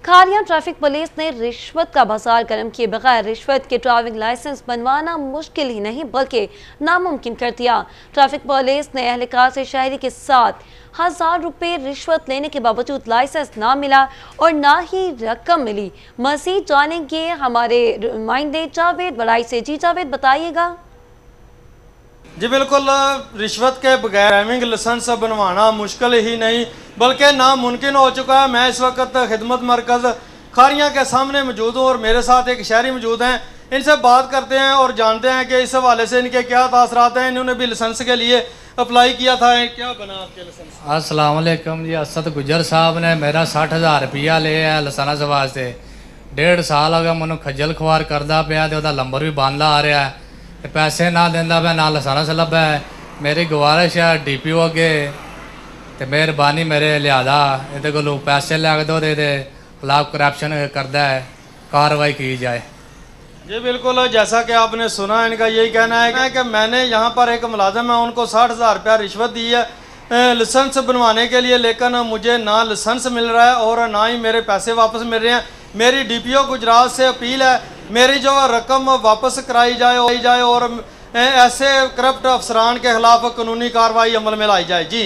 Khariyan traffic police ने रिश्वत का बाजार गर्म किए बगैर रिश्वत के ड्राइविंग लाइसेंस बनवाना मुश्किल ही नहीं बल्कि नामुमकिन कर दिया। ट्रैफिक पुलिस ने एहलकार से शहरी के साथ 1000 रुपये रिश्वत लेने के बावजूद लाइसेंस ना मिला और ना ही रकम मिली। मजीद जानेंगे हमारे नुमाइंदे जावेद बड़ाई से। जी जावेद, बताइएगा। जी बिल्कुल, रिश्वत के बगैर ड्राइविंग लाइसेंस बनवाना मुश्किल ही नहीं बल्कि नामुमकिन हो चुका है। मैं इस वक्त खिदमत मरकज़ खारियां के सामने मौजूद हूँ और मेरे साथ एक शहरी मौजूद हैं। इनसे बात करते हैं और जानते हैं कि इस हवाले से इनके क्या तासरात हैं। इन्होंने भी लाइसेंस के लिए अप्लाई किया था, क्या बना आपके लाइसेंस? अस्सलाम वालेकुम जी। असद गुजर साहब ने मेरा 60,000 रुपया लिया है लाइसेंस वास्ते। 1.5 साल हो गया मैं खज्जल खुआर करता पाया तो नंबर भी बंद आ रहा है, पैसे ना देंदा पे ना लाइसेंस लभा है। मेरी गुजारिश है DPO अगे तो मेहरबानी मेरे लिहाजा ये को पैसे लैके दो दे खिलाफ करप्शन करता है, कार्रवाई की जाए। जी बिल्कुल, जैसा कि आपने सुना इनका यही कहना है कि मैंने यहाँ पर एक मुलाजिम है उनको 60,000 रुपया रिश्वत दी है लाइसेंस बनवाने के लिए, लेकिन मुझे ना लाइसेंस मिल रहा है और ना ही मेरे पैसे वापस मिल रहे हैं। मेरी DPO गुजरात से अपील है मेरी जो रकम वापस कराई जाए और ऐसे करप्ट अफसरान के खिलाफ कानूनी कार्रवाई अमल में लाई जाए। जी।